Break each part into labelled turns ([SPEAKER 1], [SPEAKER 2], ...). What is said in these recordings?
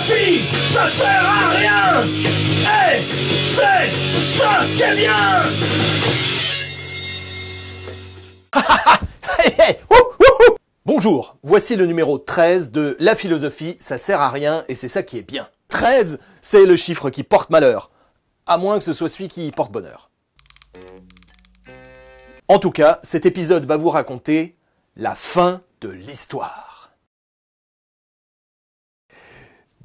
[SPEAKER 1] philosophie, ça sert à rien. Et c'est ça qui est bien.
[SPEAKER 2] Bonjour, voici le numéro 13 de La philosophie, ça sert à rien et c'est ça qui est bien. 13, c'est le chiffre qui porte malheur, à moins que ce soit celui qui porte bonheur. En tout cas, cet épisode va vous raconter la fin de l'histoire.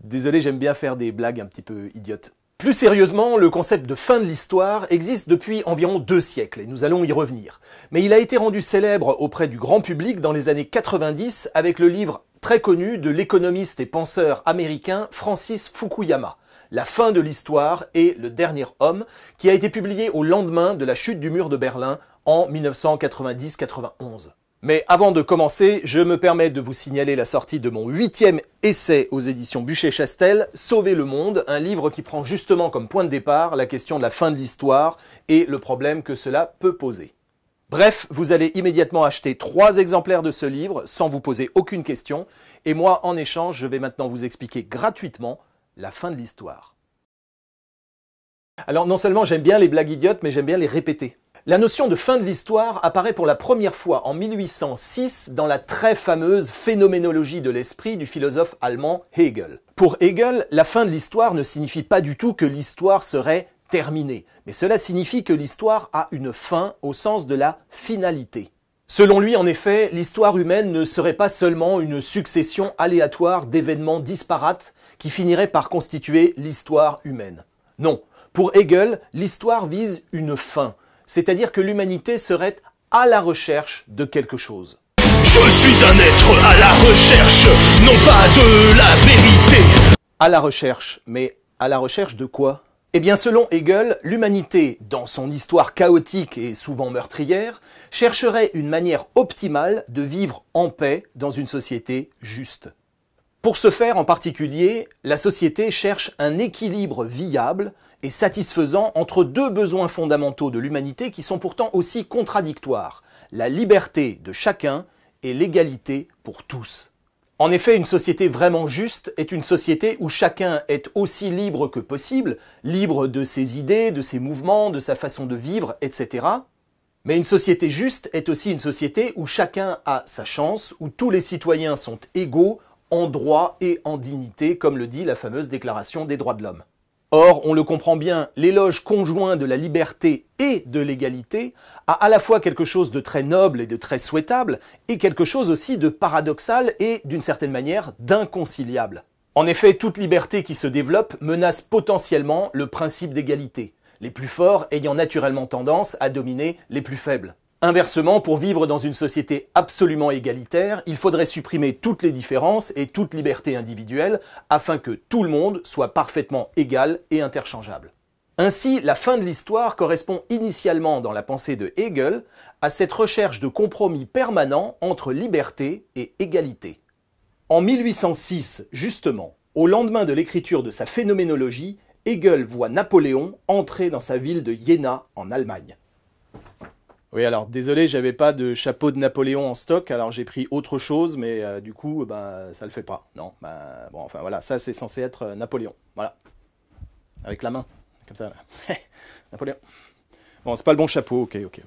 [SPEAKER 2] Désolé, j'aime bien faire des blagues un petit peu idiotes. Plus sérieusement, le concept de fin de l'histoire existe depuis environ 2 siècles, et nous allons y revenir. Mais il a été rendu célèbre auprès du grand public dans les années 90 avec le livre très connu de l'économiste et penseur américain Francis Fukuyama, La fin de l'histoire et le dernier homme, qui a été publié au lendemain de la chute du mur de Berlin en 1990-91. Mais avant de commencer, je me permets de vous signaler la sortie de mon 8e essai aux éditions Buchet-Chastel, Sauver le monde, un livre qui prend justement comme point de départ la question de la fin de l'histoire et le problème que cela peut poser. Bref, vous allez immédiatement acheter 3 exemplaires de ce livre sans vous poser aucune question, et moi, en échange, je vais maintenant vous expliquer gratuitement la fin de l'histoire. Alors non seulement j'aime bien les blagues idiotes, mais j'aime bien les répéter. La notion de fin de l'histoire apparaît pour la première fois en 1806 dans la très fameuse phénoménologie de l'esprit du philosophe allemand Hegel. Pour Hegel, la fin de l'histoire ne signifie pas du tout que l'histoire serait terminée, mais cela signifie que l'histoire a une fin au sens de la finalité. Selon lui, en effet, l'histoire humaine ne serait pas seulement une succession aléatoire d'événements disparates qui finiraient par constituer l'histoire humaine. Non, pour Hegel, l'histoire vise une fin. C'est-à-dire que l'humanité serait à la recherche de quelque chose.
[SPEAKER 1] Je suis un être à la recherche, non pas de la vérité.
[SPEAKER 2] À la recherche, mais à la recherche de quoi ? Eh bien, selon Hegel, l'humanité, dans son histoire chaotique et souvent meurtrière, chercherait une manière optimale de vivre en paix dans une société juste. Pour ce faire en particulier, la société cherche un équilibre viable et satisfaisant entre 2 besoins fondamentaux de l'humanité qui sont pourtant aussi contradictoires, la liberté de chacun et l'égalité pour tous. En effet, une société vraiment juste est une société où chacun est aussi libre que possible, libre de ses idées, de ses mouvements, de sa façon de vivre, etc. Mais une société juste est aussi une société où chacun a sa chance, où tous les citoyens sont égaux en droit et en dignité, comme le dit la fameuse Déclaration des droits de l'homme. Or, on le comprend bien, l'éloge conjoint de la liberté et de l'égalité a à la fois quelque chose de très noble et de très souhaitable, et quelque chose aussi de paradoxal et, d'une certaine manière, d'inconciliable. En effet, toute liberté qui se développe menace potentiellement le principe d'égalité, les plus forts ayant naturellement tendance à dominer les plus faibles. Inversement, pour vivre dans une société absolument égalitaire, il faudrait supprimer toutes les différences et toute liberté individuelle afin que tout le monde soit parfaitement égal et interchangeable. Ainsi, la fin de l'histoire correspond initialement dans la pensée de Hegel à cette recherche de compromis permanent entre liberté et égalité. En 1806, justement, au lendemain de l'écriture de sa phénoménologie, Hegel voit Napoléon entrer dans sa ville de Iéna en Allemagne. Oui, alors désolé, j'avais pas de chapeau de Napoléon en stock, alors j'ai pris autre chose, mais du coup, ça le fait pas. Non, bon, enfin voilà, ça c'est censé être Napoléon, voilà. Avec la main, comme ça. Napoléon. Bon, c'est pas le bon chapeau, ok.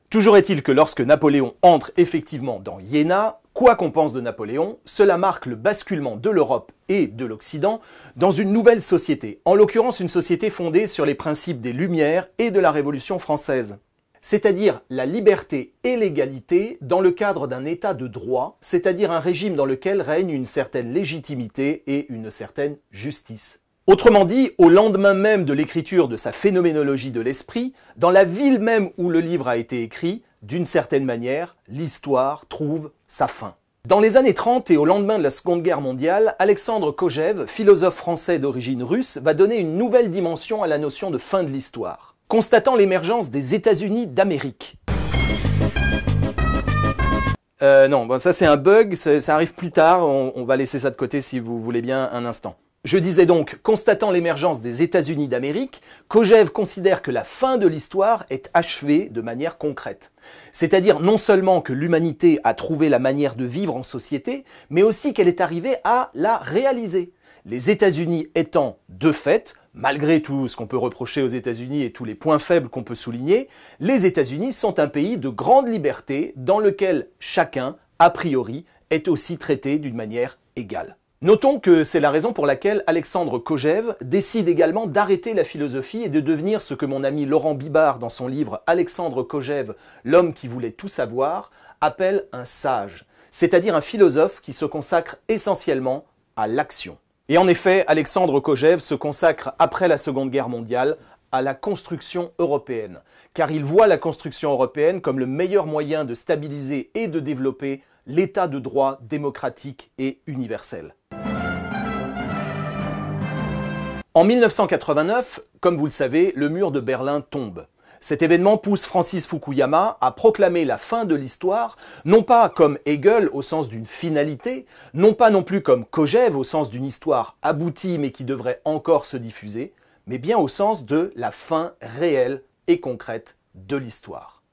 [SPEAKER 2] Toujours est-il que lorsque Napoléon entre effectivement dans Iéna, quoi qu'on pense de Napoléon, cela marque le basculement de l'Europe et de l'Occident dans une nouvelle société, en l'occurrence une société fondée sur les principes des Lumières et de la Révolution française. C'est-à-dire la liberté et l'égalité dans le cadre d'un état de droit, c'est-à-dire un régime dans lequel règne une certaine légitimité et une certaine justice. Autrement dit, au lendemain même de l'écriture de sa phénoménologie de l'esprit, dans la ville même où le livre a été écrit, d'une certaine manière, l'histoire trouve sa fin. Dans les années 30 et au lendemain de la Seconde Guerre mondiale, Alexandre Kojève, philosophe français d'origine russe, va donner une nouvelle dimension à la notion de fin de l'histoire. Constatant l'émergence des États-Unis d'Amérique. Non, ça c'est un bug, ça arrive plus tard, on va laisser ça de côté si vous voulez bien un instant. Je disais donc, constatant l'émergence des États-Unis d'Amérique, Kojève considère que la fin de l'histoire est achevée de manière concrète. C'est-à-dire non seulement que l'humanité a trouvé la manière de vivre en société, mais aussi qu'elle est arrivée à la réaliser. les États-Unis étant de fait, malgré tout ce qu'on peut reprocher aux États-Unis et tous les points faibles qu'on peut souligner, les États-Unis sont un pays de grande liberté dans lequel chacun, a priori, est aussi traité d'une manière égale. Notons que c'est la raison pour laquelle Alexandre Kojève décide également d'arrêter la philosophie et de devenir ce que mon ami Laurent Bibard, dans son livre Alexandre Kojève, l'homme qui voulait tout savoir, appelle un sage, c'est-à-dire un philosophe qui se consacre essentiellement à l'action. Et en effet, Alexandre Kojève se consacre, après la Seconde Guerre mondiale, à la construction européenne, car il voit la construction européenne comme le meilleur moyen de stabiliser et de développer l'état de droit démocratique et universel. En 1989, comme vous le savez, le mur de Berlin tombe. Cet événement pousse Francis Fukuyama à proclamer la fin de l'histoire, non pas comme Hegel au sens d'une finalité, non pas non plus comme Kojève au sens d'une histoire aboutie mais qui devrait encore se diffuser, mais bien au sens de la fin réelle et concrète de l'histoire.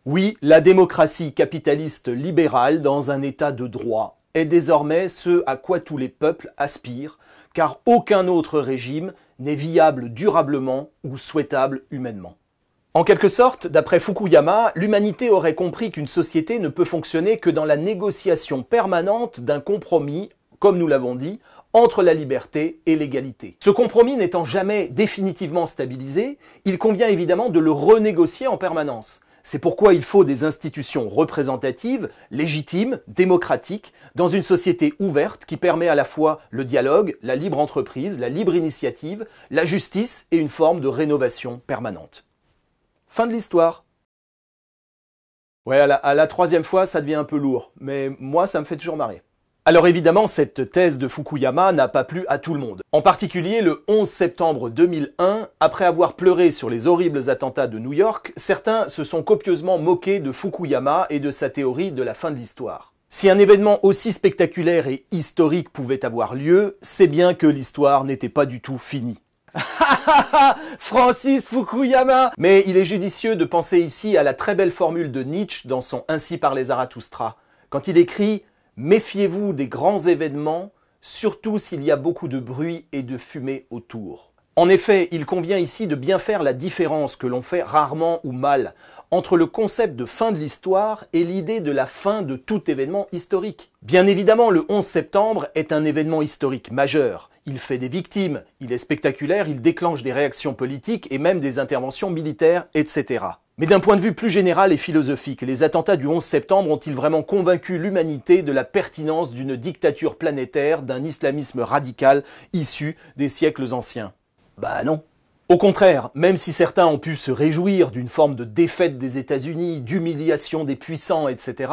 [SPEAKER 2] Oui, la démocratie capitaliste libérale dans un état de droit est désormais ce à quoi tous les peuples aspirent, car aucun autre régime n'est viable durablement ou souhaitable humainement. En quelque sorte, d'après Fukuyama, l'humanité aurait compris qu'une société ne peut fonctionner que dans la négociation permanente d'un compromis, comme nous l'avons dit, entre la liberté et l'égalité. Ce compromis n'étant jamais définitivement stabilisé, il convient évidemment de le renégocier en permanence. C'est pourquoi il faut des institutions représentatives, légitimes, démocratiques, dans une société ouverte qui permet à la fois le dialogue, la libre entreprise, la libre initiative, la justice et une forme de rénovation permanente. Fin de l'histoire. Ouais, à la troisième fois, ça devient un peu lourd, mais moi, ça me fait toujours marrer. Alors évidemment, cette thèse de Fukuyama n'a pas plu à tout le monde. En particulier, le 11 septembre 2001, après avoir pleuré sur les horribles attentats de New York, certains se sont copieusement moqués de Fukuyama et de sa théorie de la fin de l'histoire. Si un événement aussi spectaculaire et historique pouvait avoir lieu, c'est bien que l'histoire n'était pas du tout finie. Francis Fukuyama! Mais il est judicieux de penser ici à la très belle formule de Nietzsche dans son Ainsi parlait Zarathustra, quand il écrit « Méfiez-vous des grands événements, surtout s'il y a beaucoup de bruit et de fumée autour ». En effet, il convient ici de bien faire la différence que l'on fait rarement ou mal entre le concept de fin de l'histoire et l'idée de la fin de tout événement historique. Bien évidemment, le 11 septembre est un événement historique majeur. Il fait des victimes, il est spectaculaire, il déclenche des réactions politiques et même des interventions militaires, etc. Mais d'un point de vue plus général et philosophique, les attentats du 11 septembre ont-ils vraiment convaincu l'humanité de la pertinence d'une dictature planétaire, d'un islamisme radical issu des siècles anciens? Bah non. Au contraire, même si certains ont pu se réjouir d'une forme de défaite des États-Unis, d'humiliation des puissants, etc.,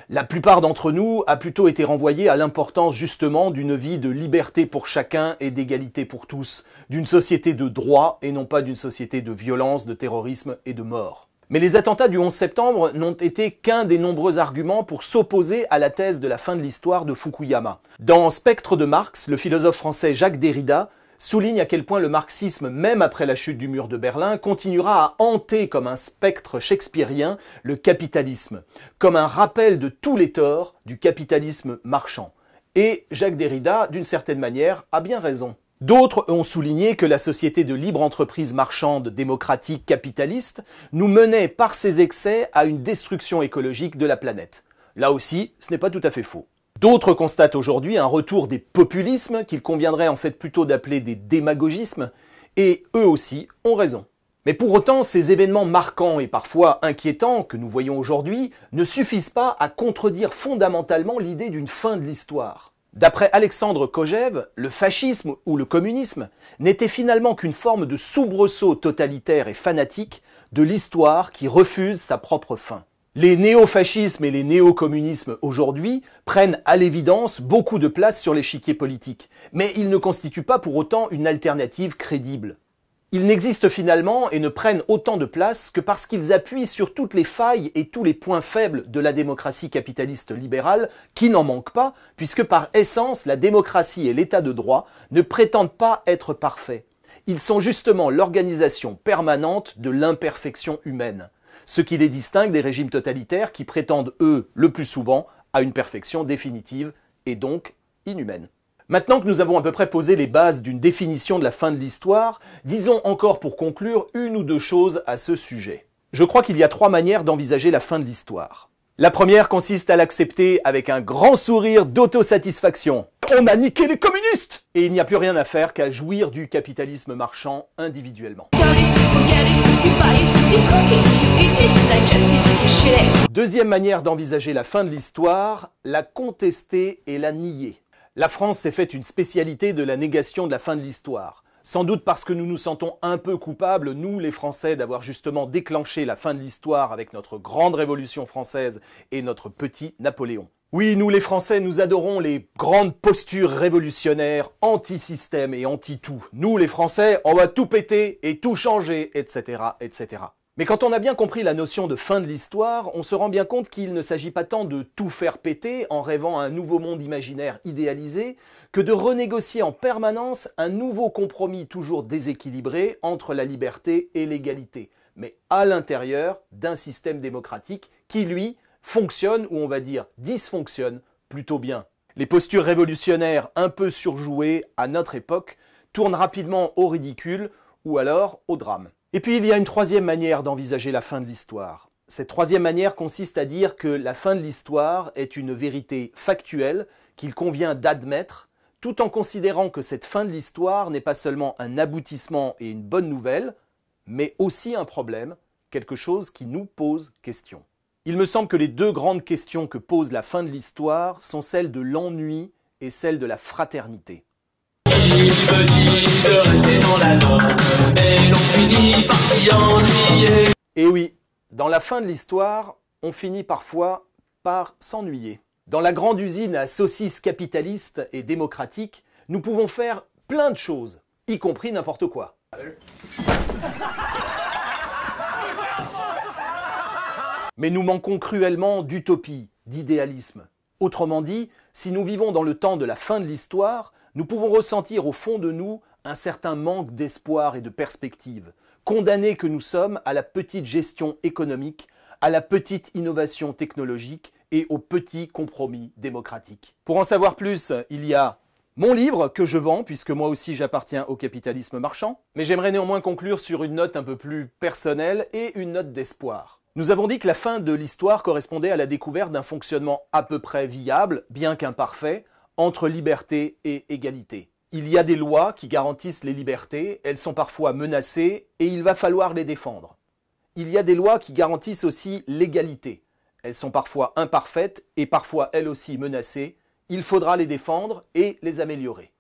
[SPEAKER 2] la plupart d'entre nous a plutôt été renvoyés à l'importance justement d'une vie de liberté pour chacun et d'égalité pour tous, d'une société de droit et non pas d'une société de violence, de terrorisme et de mort. Mais les attentats du 11 septembre n'ont été qu'un des nombreux arguments pour s'opposer à la thèse de la fin de l'histoire de Fukuyama. Dans Spectre de Marx, le philosophe français Jacques Derrida souligne à quel point le marxisme, même après la chute du mur de Berlin, continuera à hanter comme un spectre shakespearien le capitalisme, comme un rappel de tous les torts du capitalisme marchand. Et Jacques Derrida, d'une certaine manière, a bien raison. D'autres ont souligné que la société de libre entreprise marchande, démocratique, capitaliste, nous menait par ses excès à une destruction écologique de la planète. Là aussi, ce n'est pas tout à fait faux. D'autres constatent aujourd'hui un retour des populismes, qu'il conviendrait en fait plutôt d'appeler des démagogismes, et eux aussi ont raison. Mais pour autant, ces événements marquants et parfois inquiétants que nous voyons aujourd'hui ne suffisent pas à contredire fondamentalement l'idée d'une fin de l'histoire. D'après Alexandre Kojève, le fascisme ou le communisme n'était finalement qu'une forme de soubresaut totalitaire et fanatique de l'histoire qui refuse sa propre fin. Les néo-fascismes et les néo-communismes aujourd'hui prennent à l'évidence beaucoup de place sur l'échiquier politique, mais ils ne constituent pas pour autant une alternative crédible. Ils n'existent finalement et ne prennent autant de place que parce qu'ils appuient sur toutes les failles et tous les points faibles de la démocratie capitaliste libérale, qui n'en manquent pas, puisque par essence, la démocratie et l'état de droit ne prétendent pas être parfaits. Ils sont justement l'organisation permanente de l'imperfection humaine, ce qui les distingue des régimes totalitaires qui prétendent, eux, le plus souvent, à une perfection définitive et donc inhumaine. Maintenant que nous avons à peu près posé les bases d'une définition de la fin de l'histoire, disons encore pour conclure une ou deux choses à ce sujet. Je crois qu'il y a trois manières d'envisager la fin de l'histoire. La première consiste à l'accepter avec un grand sourire d'autosatisfaction. On a niqué les communistes! Et il n'y a plus rien à faire qu'à jouir du capitalisme marchand individuellement. Deuxième manière d'envisager la fin de l'histoire, la contester et la nier. La France s'est faite une spécialité de la négation de la fin de l'histoire. Sans doute parce que nous nous sentons un peu coupables, nous les Français, d'avoir justement déclenché la fin de l'histoire avec notre grande révolution française et notre petit Napoléon. Oui, nous les Français, nous adorons les grandes postures révolutionnaires, anti-système et anti-tout. Nous les Français, on va tout péter et tout changer, etc., etc. Mais quand on a bien compris la notion de fin de l'histoire, on se rend bien compte qu'il ne s'agit pas tant de tout faire péter en rêvant à un nouveau monde imaginaire idéalisé, que de renégocier en permanence un nouveau compromis toujours déséquilibré entre la liberté et l'égalité, mais à l'intérieur d'un système démocratique qui, lui, fonctionne, ou on va dire dysfonctionne, plutôt bien. Les postures révolutionnaires un peu surjouées à notre époque tournent rapidement au ridicule ou alors au drame. Et puis il y a une troisième manière d'envisager la fin de l'histoire. Cette troisième manière consiste à dire que la fin de l'histoire est une vérité factuelle qu'il convient d'admettre, tout en considérant que cette fin de l'histoire n'est pas seulement un aboutissement et une bonne nouvelle, mais aussi un problème, quelque chose qui nous pose question. Il me semble que les deux grandes questions que pose la fin de l'histoire sont celles de l'ennui et celles de la fraternité.
[SPEAKER 1] Il me dit de rester dans la norme, mais l'on finit par s'y ennuyer.
[SPEAKER 2] Et oui, dans la fin de l'histoire, on finit parfois par s'ennuyer. Dans la grande usine à saucisses capitaliste et démocratique, nous pouvons faire plein de choses, y compris n'importe quoi. Mais nous manquons cruellement d'utopie, d'idéalisme. Autrement dit, si nous vivons dans le temps de la fin de l'histoire, nous pouvons ressentir au fond de nous un certain manque d'espoir et de perspective, condamnés que nous sommes à la petite gestion économique, à la petite innovation technologique et au petit compromis démocratique. Pour en savoir plus, il y a mon livre que je vends, puisque moi aussi j'appartiens au capitalisme marchand, mais j'aimerais néanmoins conclure sur une note un peu plus personnelle et une note d'espoir. Nous avons dit que la fin de l'histoire correspondait à la découverte d'un fonctionnement à peu près viable, bien qu'imparfait, entre liberté et égalité. Il y a des lois qui garantissent les libertés, elles sont parfois menacées et il va falloir les défendre. Il y a des lois qui garantissent aussi l'égalité. Elles sont parfois imparfaites et parfois elles aussi menacées. Il faudra les défendre et les améliorer.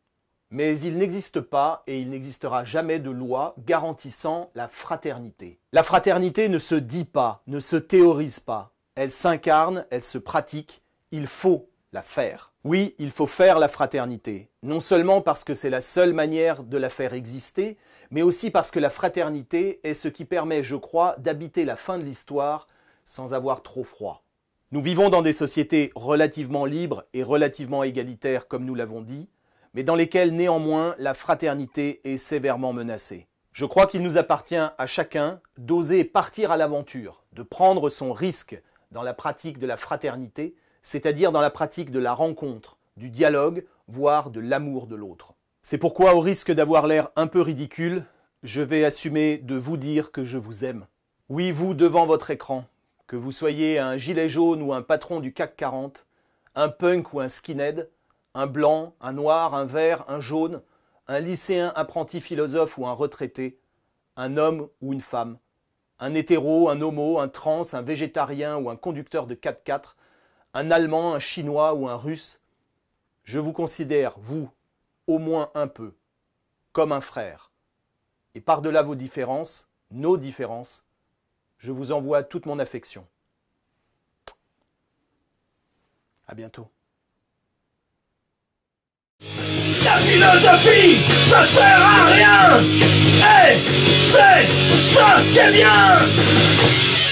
[SPEAKER 2] Mais il n'existe pas et il n'existera jamais de loi garantissant la fraternité. La fraternité ne se dit pas, ne se théorise pas. Elle s'incarne, elle se pratique. Il faut la faire. Oui, il faut faire la fraternité. Non seulement parce que c'est la seule manière de la faire exister, mais aussi parce que la fraternité est ce qui permet, je crois, d'habiter la fin de l'histoire sans avoir trop froid. Nous vivons dans des sociétés relativement libres et relativement égalitaires, comme nous l'avons dit, mais dans lesquelles néanmoins la fraternité est sévèrement menacée. Je crois qu'il nous appartient à chacun d'oser partir à l'aventure, de prendre son risque dans la pratique de la fraternité, c'est-à-dire dans la pratique de la rencontre, du dialogue, voire de l'amour de l'autre. C'est pourquoi, au risque d'avoir l'air un peu ridicule, je vais assumer de vous dire que je vous aime. Oui, vous devant votre écran, que vous soyez un gilet jaune ou un patron du CAC 40, un punk ou un skinhead, un blanc, un noir, un vert, un jaune, un lycéen apprenti philosophe ou un retraité, un homme ou une femme, un hétéro, un homo, un trans, un végétarien ou un conducteur de 4x4, un Allemand, un Chinois ou un Russe, je vous considère, vous, au moins un peu, comme un frère. Et par-delà vos différences, nos différences, je vous envoie toute mon affection. À bientôt.
[SPEAKER 1] La philosophie, ça sert à rien. Et c'est ça qui est bien.